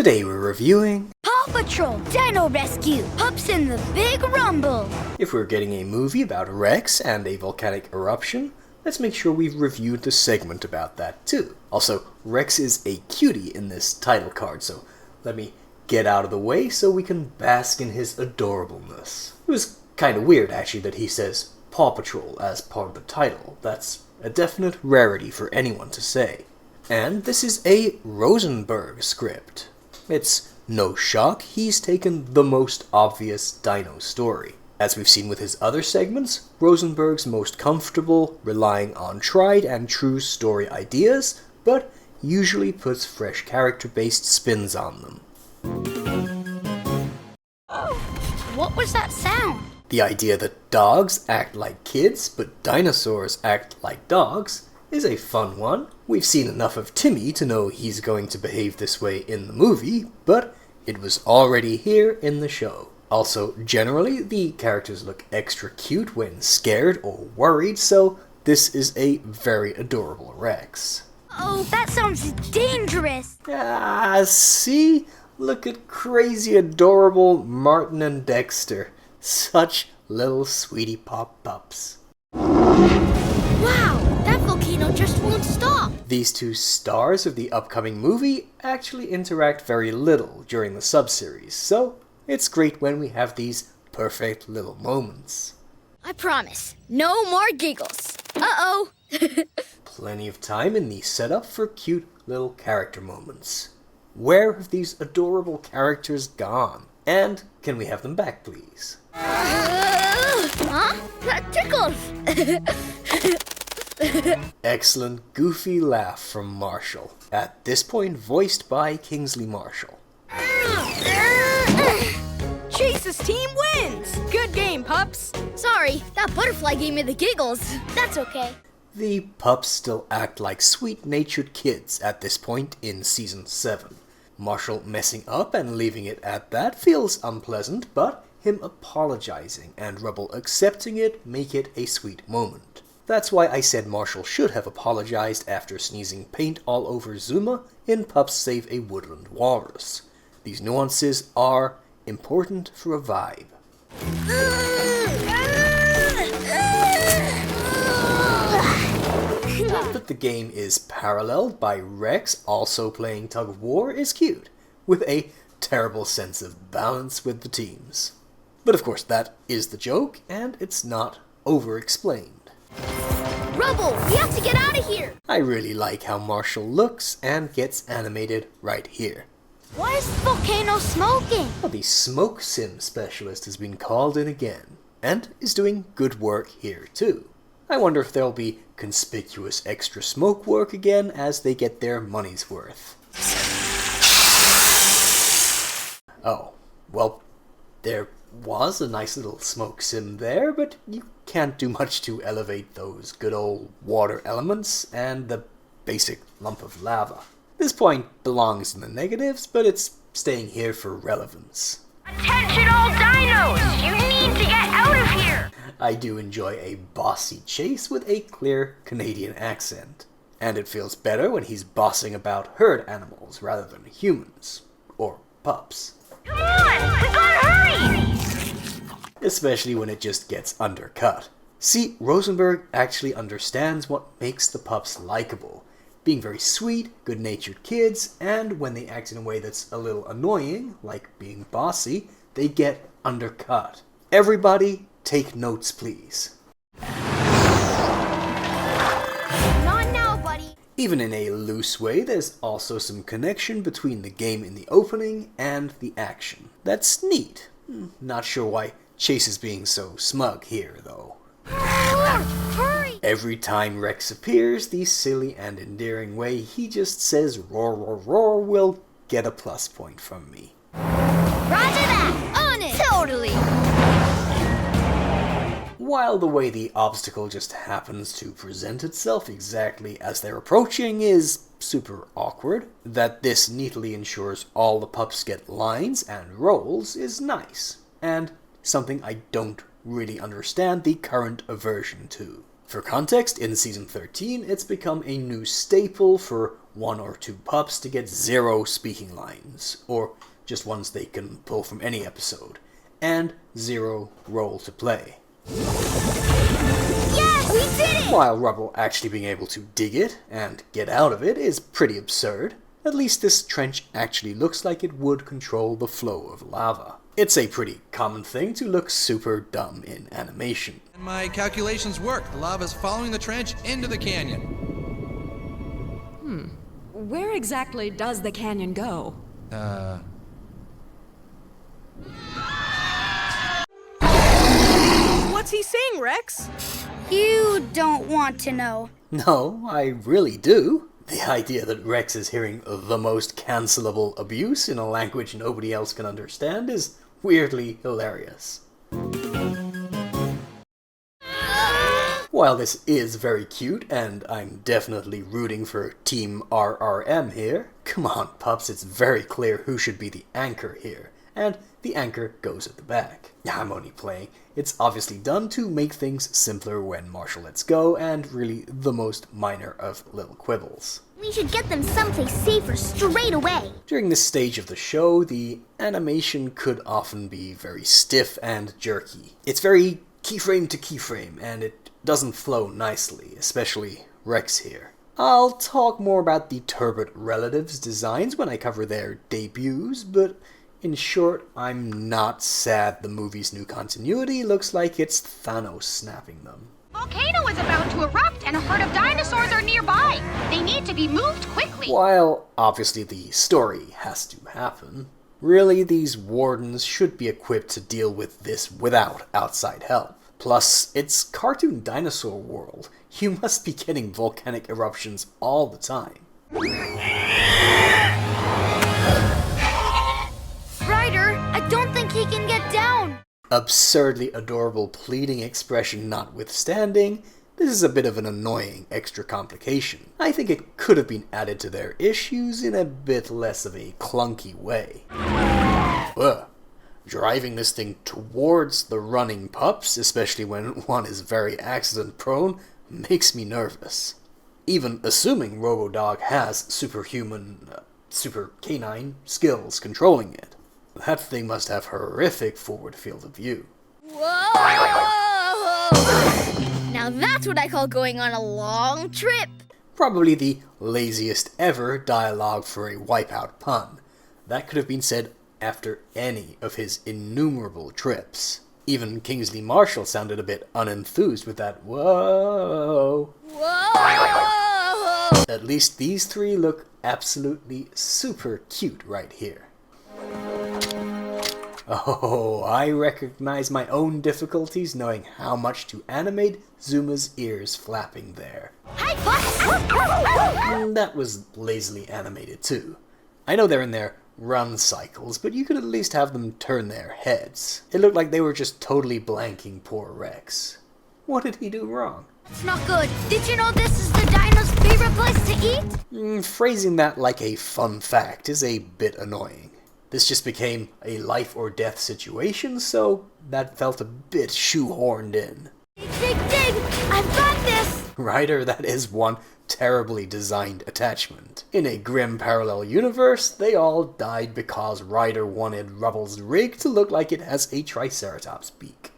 Today we're reviewing PAW Patrol, Dino Rescue, Pups in the Big Rumble. If we're getting a movie about Rex and a volcanic eruption, let's make sure we've reviewed the segment about that too. Also, Rex is a cutie in this title card, so let me get out of the way so we can bask in his adorableness. It was kind of weird actually that he says PAW Patrol as part of the title. That's a definite rarity for anyone to say. And this is a Rosenberg script. It's no shock he's taken the most obvious Dino story. As we've seen with his other segments, Rosenberg's most comfortable relying on tried and true story ideas, but usually puts fresh character-based spins on them. What was that sound? The idea that dogs act like kids, but dinosaurs act like dogs, is a fun one. We've seen enough of Timmy to know he's going to behave this way in the movie, but it was already here in the show. Also, generally, the characters look extra cute when scared or worried, so this is a very adorable Rex. Oh, that sounds dangerous. See? Look at crazy adorable Martin and Dexter. Such little sweetie pop pups. Wow, that volcano just won't stop. These two stars of the upcoming movie actually interact very little during the subseries, so it's great when we have these perfect little moments. I promise, no more giggles. Uh-oh. Plenty of time in the setup for cute little character moments. Where have these adorable characters gone? And can we have them back, please? Huh? That tickles. Excellent goofy laugh from Marshall. At this point voiced by Kingsley Marshall. Chase's team wins! Good game, Pups! Sorry, that butterfly gave me the giggles. That's okay. The pups still act like sweet-natured kids at this point in Season 7. Marshall messing up and leaving it at that feels unpleasant, but him apologizing and Rubble accepting it make it a sweet moment. That's why I said Marshall should have apologized after sneezing paint all over Zuma in Pups Save a Woodland Walrus. These nuances are important for a vibe. That the game is paralleled by Rex also playing tug of war is cute, with a terrible sense of balance with the teams. But of course that is the joke, and it's not over-explained. Rubble, we have to get out of here. I really like how Marshall looks and gets animated right here. Why is the volcano smoking? Well, the smoke sim specialist has been called in again, and is doing good work here too. I wonder if there'll be conspicuous extra smoke work again as they get their money's worth. Oh, well, there was a nice little smoke sim there, but you can't do much to elevate those good old water elements and the basic lump of lava. This point belongs in the negatives, but it's staying here for relevance. Attention all dinos! You need to get out of here! I do enjoy a bossy Chase with a clear Canadian accent. And it feels better when he's bossing about herd animals rather than humans. Or pups. Come on! We gotta hurry! Especially when it just gets undercut. See, Rosenberg actually understands what makes the pups likable. Being very sweet, good-natured kids, and when they act in a way that's a little annoying, like being bossy, they get undercut. Everybody, take notes, please. Not now, buddy. Even in a loose way, there's also some connection between the game in the opening and the action. That's neat. Not sure why Chase is being so smug here, though. Hurry! Every time Rex appears, the silly and endearing way he just says roar roar roar will get a plus point from me. Roger that! On it! Totally! While the way the obstacle just happens to present itself exactly as they're approaching is super awkward, that this neatly ensures all the pups get lines and rolls is nice, and something I don't really understand the current aversion to. For context, in Season 13, it's become a new staple for one or two pups to get 0 speaking lines, or just ones they can pull from any episode, and 0 role to play. Yes, we did it! While Rubble actually being able to dig it and get out of it is pretty absurd, at least this trench actually looks like it would control the flow of lava. It's a pretty common thing to look super dumb in animation. And my calculations work. The lava's following the trench into the canyon. Where exactly does the canyon go? What's he saying, Rex? You don't want to know. No, I really do. The idea that Rex is hearing the most cancelable abuse in a language nobody else can understand is weirdly hilarious. While this is very cute, and I'm definitely rooting for Team RRM here, come on, Pups, it's very clear who should be the anchor here, and the anchor goes at the back. I'm only playing. It's obviously done to make things simpler when Marshall lets go, and really the most minor of little quibbles. We should get them someplace safer straight away. During this stage of the show, the animation could often be very stiff and jerky. It's very keyframe to keyframe, and it doesn't flow nicely, especially Rex here. I'll talk more about the Turbot relatives' designs when I cover their debuts, but in short, I'm not sad the movie's new continuity looks like it's Thanos snapping them. Volcano is about to erupt and a herd of dinosaurs are nearby. They need to be moved quickly. While obviously the story has to happen, really these wardens should be equipped to deal with this without outside help. Plus, it's cartoon dinosaur world. You must be getting volcanic eruptions all the time. Ryder, I don't think he can get down. Absurdly adorable pleading expression notwithstanding, this is a bit of an annoying extra complication. I think it could have been added to their issues in a bit less of a clunky way. Driving this thing towards the running pups, especially when one is very accident prone, makes me nervous. Even assuming Robodog has superhuman, super canine skills controlling it. That thing must have horrific forward field of view. Whoa! Now that's what I call going on a long trip. Probably the laziest ever dialogue for a Wipeout pun. That could have been said after any of his innumerable trips. Even Kingsley Marshall sounded a bit unenthused with that whoa. Whoa! At least these three look absolutely super cute right here. Oh, I recognize my own difficulties knowing how much to animate Zuma's ears flapping there. Hi, Pups! That was lazily animated too. I know they're in their run cycles, but you could at least have them turn their heads. It looked like they were just totally blanking poor Rex. What did he do wrong? It's not good. Did you know this is the dino's favorite place to eat? Phrasing that like a fun fact is a bit annoying. This just became a life or death situation, so that felt a bit shoehorned in. Dig, dig! I've got this! Ryder, that is one terribly designed attachment. In a grim parallel universe, they all died because Ryder wanted Rubble's rig to look like it has a Triceratops beak.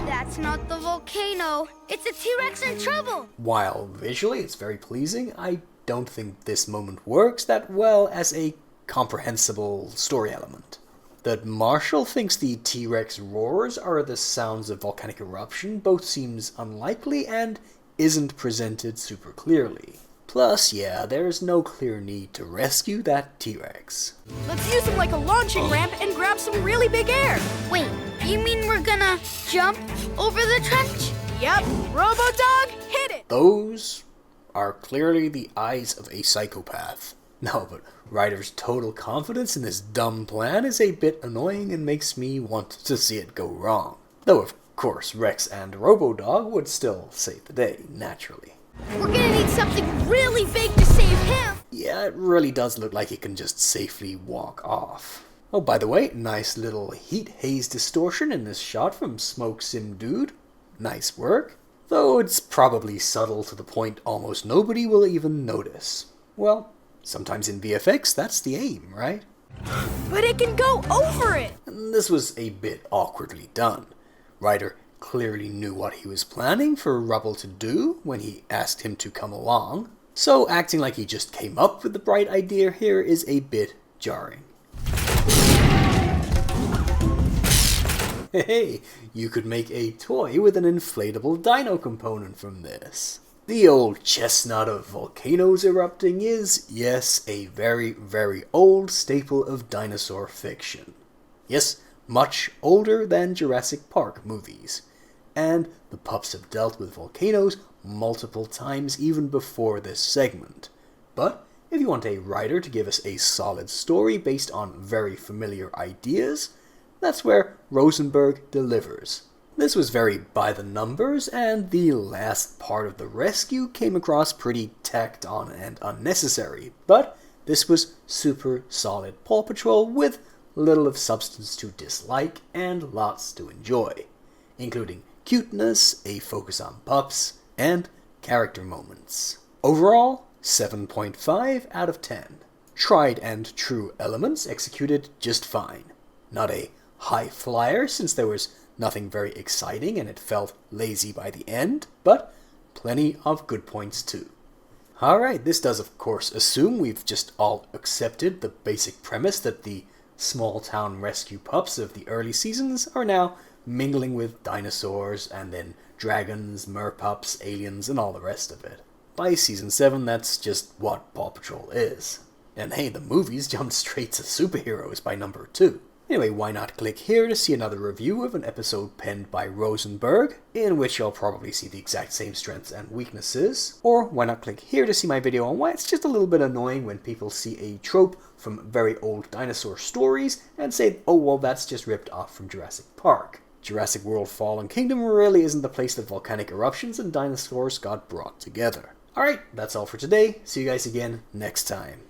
That's not the volcano. It's a T-Rex in trouble. While visually it's very pleasing, I don't think this moment works that well as a comprehensible story element. That Marshall thinks the T-Rex roars are the sounds of volcanic eruption both seems unlikely and isn't presented super clearly. Plus, yeah, there's no clear need to rescue that T-Rex. Let's use him like a launching ramp and grab some really big air. Wait, you mean we're gonna jump over the trench? Yep, Robodog, hit it! Those are clearly the eyes of a psychopath. No, but Ryder's total confidence in this dumb plan is a bit annoying and makes me want to see it go wrong. Though, of course, Rex and Robodog would still save the day, naturally. We're gonna need something really big to save him. Yeah, it really does look like it can just safely walk off. Oh, by the way, nice little heat haze distortion in this shot from Smoke Sim Dude. Nice work. though it's probably subtle to the point almost nobody will even notice. Well, sometimes in VFX that's the aim, right? But it can go over it! And this was a bit awkwardly done. Ryder clearly knew what he was planning for Rubble to do when he asked him to come along, so acting like he just came up with the bright idea here is a bit jarring. Hey, you could make a toy with an inflatable dino component from this. The old chestnut of volcanoes erupting is, yes, a very, very old staple of dinosaur fiction. Yes, much older than Jurassic Park movies. And the Pups have dealt with volcanoes multiple times even before this segment. But if you want a writer to give us a solid story based on very familiar ideas, that's where Rosenberg delivers. This was very by the numbers, and the last part of the rescue came across pretty tacked on and unnecessary, but this was super solid PAW Patrol with little of substance to dislike and lots to enjoy, including cuteness, a focus on pups, and character moments. Overall, 7.5 out of 10. Tried and true elements executed just fine. Not a high flyer since there was nothing very exciting and it felt lazy by the end, but plenty of good points too. Alright, this does of course assume we've just all accepted the basic premise that the small town rescue pups of the early seasons are now mingling with dinosaurs and then dragons, merpups, aliens, and all the rest of it. By season 7, that's just what PAW Patrol is. And hey, the movies jumped straight to superheroes by number 2. Anyway, why not click here to see another review of an episode penned by Rosenberg, in which you'll probably see the exact same strengths and weaknesses. Or why not click here to see my video on why it's just a little bit annoying when people see a trope from very old dinosaur stories and say, oh well, that's just ripped off from Jurassic Park. Jurassic World Fallen Kingdom really isn't the place that volcanic eruptions and dinosaurs got brought together. Alright, that's all for today. See you guys again next time.